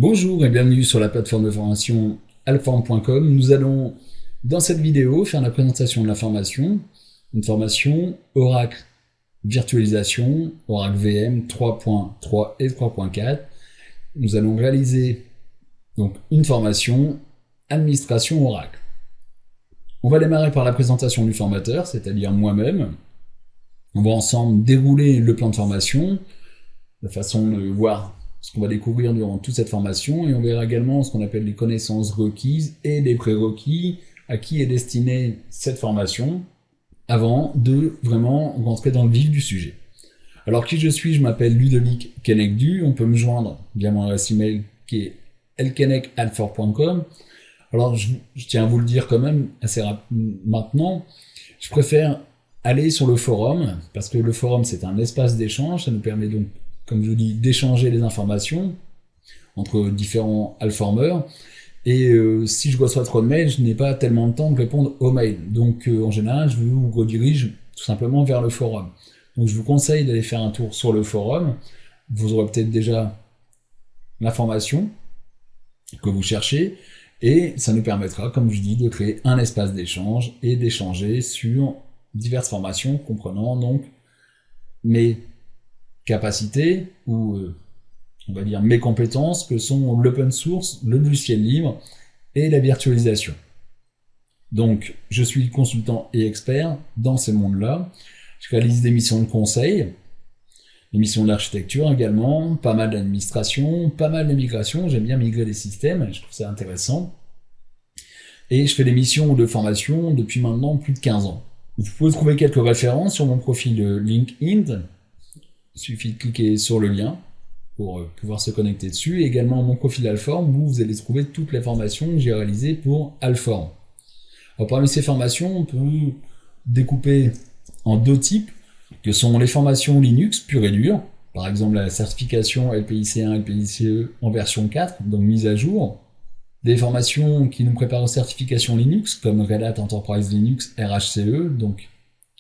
Bonjour et bienvenue sur la plateforme de formation alform.com. Nous allons, dans cette vidéo, faire la présentation de la formation, une formation Oracle Virtualisation, Oracle VM 3.3 et 3.4. Nous allons réaliser donc une formation Administration Oracle. On va démarrer par la présentation du formateur, c'est-à-dire moi-même. On va ensemble dérouler le plan de formation, de façon de voir ce qu'on va découvrir durant toute cette formation, et on verra également ce qu'on appelle les connaissances requises et les prérequis à qui est destinée cette formation, avant de vraiment rentrer dans le vif du sujet. Alors qui je suis? Je m'appelle Ludovic Kenekdu, on peut me joindre via mon adresse email qui est elkenek@alfor.com. Alors je tiens à vous le dire quand même assez maintenant, je préfère aller sur le forum, parce que le forum c'est un espace d'échange, ça nous permet donc, comme je vous dis, d'échanger les informations entre différents alformeurs. Et si je reçois trop de mails, je n'ai pas tellement de temps de répondre aux mails. Donc en général, je vous redirige tout simplement vers le forum. Donc je vous conseille d'aller faire un tour sur le forum. Vous aurez peut-être déjà l'information que vous cherchez. Et ça nous permettra, comme je dis, de créer un espace d'échange et d'échanger sur diverses formations comprenant donc mes capacités ou on va dire mes compétences que sont l'open source, le logiciel libre et la virtualisation. Donc je suis consultant et expert dans ces mondes-là. Je réalise des missions de conseil, des missions d'architecture également, pas mal d'administration, pas mal de migration. J'aime bien migrer des systèmes, je trouve ça intéressant. Et je fais des missions de formation depuis maintenant plus de 15 ans. Vous pouvez trouver quelques références sur mon profil LinkedIn. Il suffit de cliquer sur le lien pour pouvoir se connecter dessus. Et également mon profil Alform, où vous allez trouver toutes les formations que j'ai réalisées pour Alform. Alors parmi ces formations, on peut découper en deux types, que sont les formations Linux pure et dure, par exemple la certification LPIC1, LPICE en version 4, donc mise à jour. Des formations qui nous préparent aux certifications Linux, comme Red Hat Enterprise Linux RHCE, donc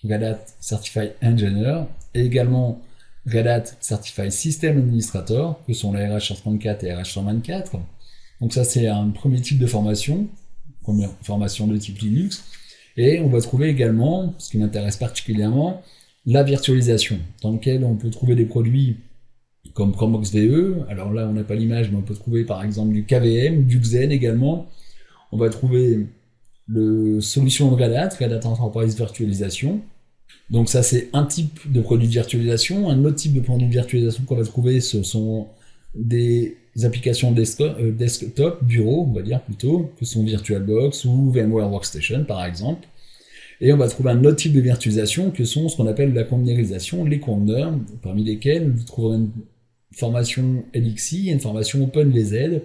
Red Hat Certified Engineer, et également Red Hat Certified System Administrator, que sont la RH134 et RH124. Donc ça c'est un premier type de formation, première formation de type Linux. Et on va trouver également, ce qui m'intéresse particulièrement, la virtualisation, dans lequel on peut trouver des produits comme Promox VE. Alors là on n'a pas l'image, mais on peut trouver par exemple du KVM, du Xen également. On va trouver le solution de Red Hat Enterprise Virtualisation. Donc ça c'est un type de produit de virtualisation. Un autre type de produit de virtualisation qu'on va trouver, ce sont des applications desktop, bureau on va dire plutôt, que sont VirtualBox ou VMware Workstation par exemple. Et on va trouver un autre type de virtualisation que sont ce qu'on appelle la containerisation, les conteneurs, parmi lesquels vous trouverez une formation LXI, une formation OpenVZ,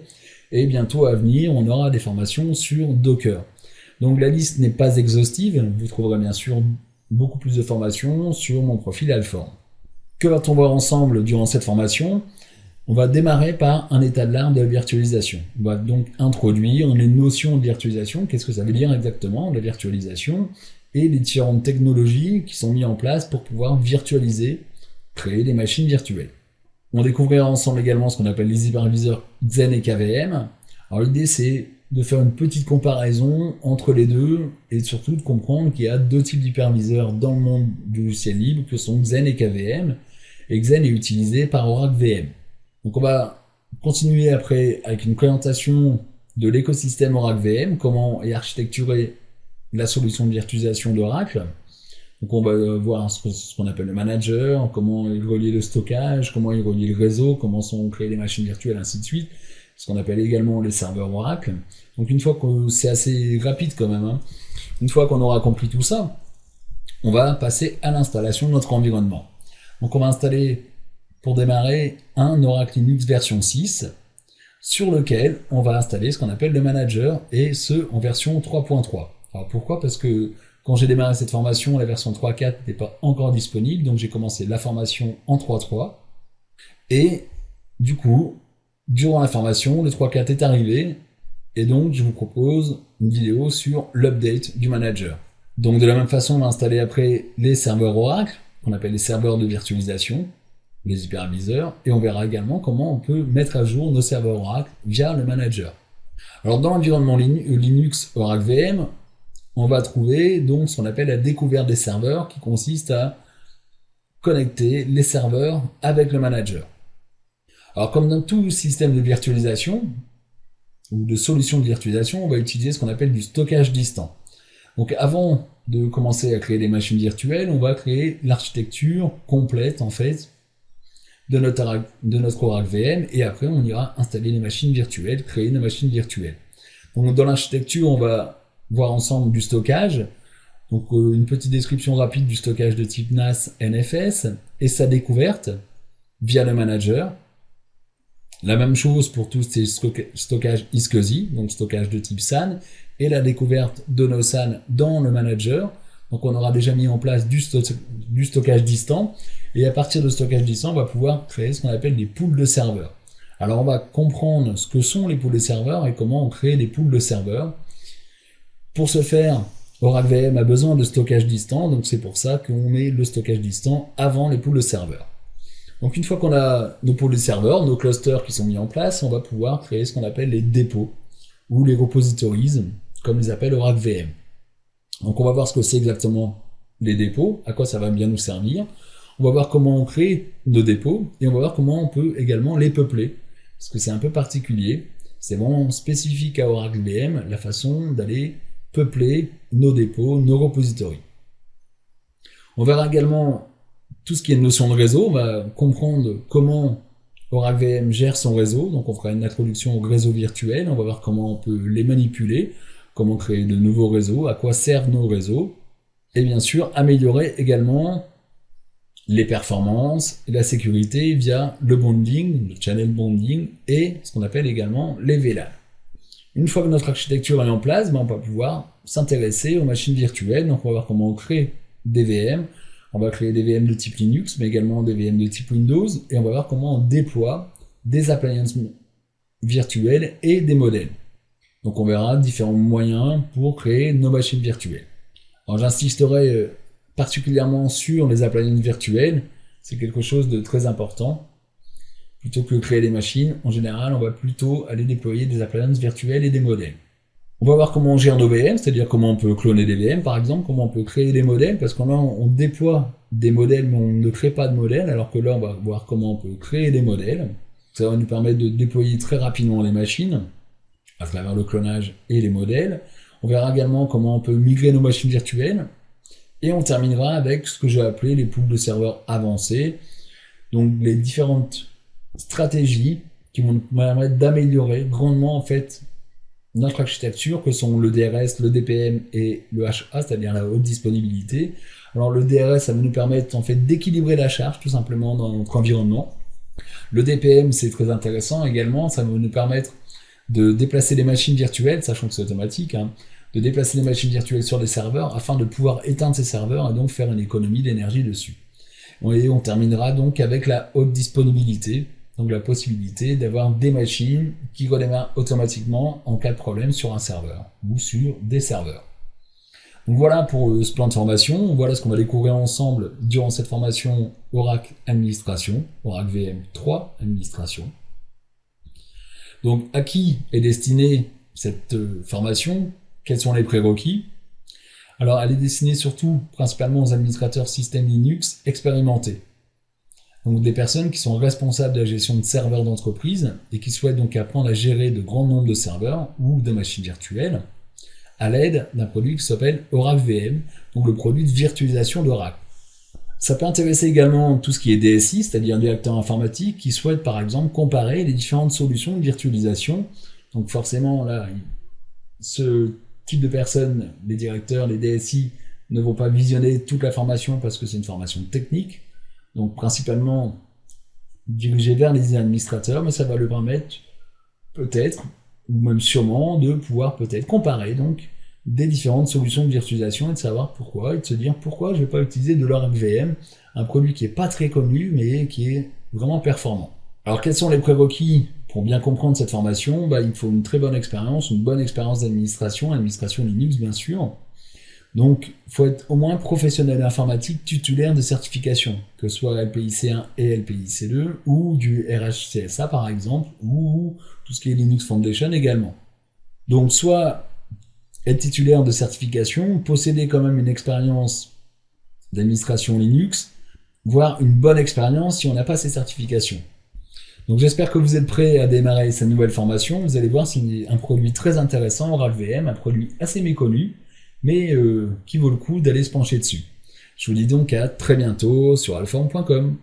et bientôt à venir on aura des formations sur Docker. Donc la liste n'est pas exhaustive, vous trouverez bien sûr beaucoup plus de formations sur mon profil Alform. Que va-t-on voir ensemble durant cette formation? On va démarrer par un état de l'art de la virtualisation. On va donc introduire les notions de virtualisation, qu'est-ce que ça veut dire exactement, la virtualisation, et les différentes technologies qui sont mises en place pour pouvoir virtualiser, créer des machines virtuelles. On découvrira ensemble également ce qu'on appelle les hyperviseurs Xen et KVM. Alors l'idée c'est de faire une petite comparaison entre les deux, et surtout de comprendre qu'il y a deux types d'hyperviseurs dans le monde du logiciel libre, que sont Xen et KVM, et Xen est utilisé par Oracle VM. Donc on va continuer après avec une présentation de l'écosystème Oracle VM, comment est architecturée la solution de virtualisation d'Oracle. Donc on va voir ce qu'on appelle le manager, comment il relie le stockage, comment il relie le réseau, comment sont créées les machines virtuelles, ainsi de suite. Ce qu'on appelle également les serveurs Oracle. Donc une fois que c'est assez rapide quand même, hein, une fois qu'on aura compris tout ça, on va passer à l'installation de notre environnement. Donc on va installer, pour démarrer, un Oracle Linux version 6, sur lequel on va installer ce qu'on appelle le manager, et ce en version 3.3. Alors pourquoi? Parce que quand j'ai démarré cette formation, la version 3.4 n'était pas encore disponible, donc j'ai commencé la formation en 3.3, et du coup, durant la formation, le 3.4 est arrivé, et donc je vous propose une vidéo sur l'update du manager. Donc de la même façon, on va installer après les serveurs Oracle, qu'on appelle les serveurs de virtualisation, les hyperviseurs, et on verra également comment on peut mettre à jour nos serveurs Oracle via le manager. Alors dans l'environnement Linux Oracle VM, on va trouver donc ce qu'on appelle la découverte des serveurs, qui consiste à connecter les serveurs avec le manager. Alors comme dans tout système de virtualisation, ou de solution de virtualisation, on va utiliser ce qu'on appelle du stockage distant. Donc avant de commencer à créer des machines virtuelles, on va créer l'architecture complète en fait de notre Oracle VM, et après on ira installer les machines virtuelles, créer nos machines virtuelles. Donc dans l'architecture, on va voir ensemble du stockage, donc une petite description rapide du stockage de type NAS NFS et sa découverte via le manager. La même chose pour tous ces stockages iSCSI, donc stockage de type SAN, et la découverte de nos SAN dans le manager. Donc on aura déjà mis en place du stockage distant, et à partir de stockage distant, on va pouvoir créer ce qu'on appelle des pools de serveurs. Alors on va comprendre ce que sont les pools de serveurs et comment on crée des pools de serveurs. Pour ce faire, Oracle VM a besoin de stockage distant, donc c'est pour ça qu'on met le stockage distant avant les pools de serveurs. Donc une fois qu'on a nos pools de serveurs, nos clusters qui sont mis en place, on va pouvoir créer ce qu'on appelle les dépôts, ou les repositories, comme les appelle Oracle VM. Donc on va voir ce que c'est exactement les dépôts, à quoi ça va bien nous servir. On va voir comment on crée nos dépôts, et on va voir comment on peut également les peupler, parce que c'est un peu particulier. C'est vraiment spécifique à Oracle VM, la façon d'aller peupler nos dépôts, nos repositories. On verra également tout ce qui est notion de réseau. On va comprendre comment Oracle VM gère son réseau, donc on fera une introduction au réseau virtuel, on va voir comment on peut les manipuler, comment créer de nouveaux réseaux, à quoi servent nos réseaux, et bien sûr améliorer également les performances et la sécurité via le bonding, le channel bonding, et ce qu'on appelle également les VLAN. Une fois que notre architecture est en place, on va pouvoir s'intéresser aux machines virtuelles, donc on va voir comment on crée des VM, on va créer des VM de type Linux, mais également des VM de type Windows, et on va voir comment on déploie des appliances virtuelles et des modèles. Donc on verra différents moyens pour créer nos machines virtuelles. Alors j'insisterai particulièrement sur les appliances virtuelles, c'est quelque chose de très important. Plutôt que créer des machines, en général, on va plutôt aller déployer des appliances virtuelles et des modèles. On va voir comment on gère nos VM, c'est-à-dire comment on peut cloner des VM par exemple, comment on peut créer des modèles, parce qu'on on déploie des modèles mais on ne crée pas de modèles, alors que là on va voir comment on peut créer des modèles. Ça va nous permettre de déployer très rapidement les machines, à travers le clonage et les modèles. On verra également comment on peut migrer nos machines virtuelles, et on terminera avec ce que j'ai appelé les pools de serveurs avancés, donc les différentes stratégies qui vont nous permettre d'améliorer grandement en fait notre architecture, que sont le DRS, le DPM et le HA, c'est-à-dire la haute disponibilité. Alors le DRS, ça va nous permettre en fait d'équilibrer la charge tout simplement dans notre environnement. Le DPM, c'est très intéressant également, ça va nous permettre de déplacer les machines virtuelles, sachant que c'est automatique, de déplacer les machines virtuelles sur les serveurs afin de pouvoir éteindre ces serveurs et donc faire une économie d'énergie dessus. Et on terminera donc avec la haute disponibilité, donc la possibilité d'avoir des machines qui redémarrent automatiquement en cas de problème sur un serveur ou sur des serveurs. Donc voilà pour ce plan de formation, voilà ce qu'on va découvrir ensemble durant cette formation Oracle Administration, Oracle VM 3 Administration. Donc à qui est destinée cette formation? Quels sont les prérequis? Alors elle est destinée surtout principalement aux administrateurs système Linux expérimentés. Donc des personnes qui sont responsables de la gestion de serveurs d'entreprise et qui souhaitent donc apprendre à gérer de grands nombres de serveurs ou de machines virtuelles à l'aide d'un produit qui s'appelle Oracle VM, donc le produit de virtualisation d'Oracle. Ça peut intéresser également tout ce qui est DSI, c'est-à-dire directeur informatique, qui souhaite par exemple comparer les différentes solutions de virtualisation. Donc forcément là, ce type de personnes, les directeurs, les DSI, ne vont pas visionner toute la formation parce que c'est une formation technique, donc principalement dirigée vers les administrateurs, mais ça va leur permettre peut-être, ou même sûrement, de pouvoir peut-être comparer donc des différentes solutions de virtualisation et de savoir pourquoi, et de se dire pourquoi je ne vais pas utiliser de l'Oracle VM, un produit qui n'est pas très connu mais qui est vraiment performant. Alors quels sont les prérequis pour bien comprendre cette formation? Il faut une très bonne expérience, une bonne expérience d'administration, administration Linux bien sûr. Donc, il faut être au moins professionnel informatique titulaire de certification, que ce soit LPIC1 et LPIC2, ou du RHCSA par exemple, ou tout ce qui est Linux Foundation également. Donc, soit être titulaire de certification, posséder quand même une expérience d'administration Linux, voire une bonne expérience si on n'a pas ces certifications. Donc j'espère que vous êtes prêts à démarrer cette nouvelle formation. Vous allez voir, c'est un produit très intéressant, OracleVM, un produit assez méconnu, mais qui vaut le coup d'aller se pencher dessus. Je vous dis donc à très bientôt sur alform.com.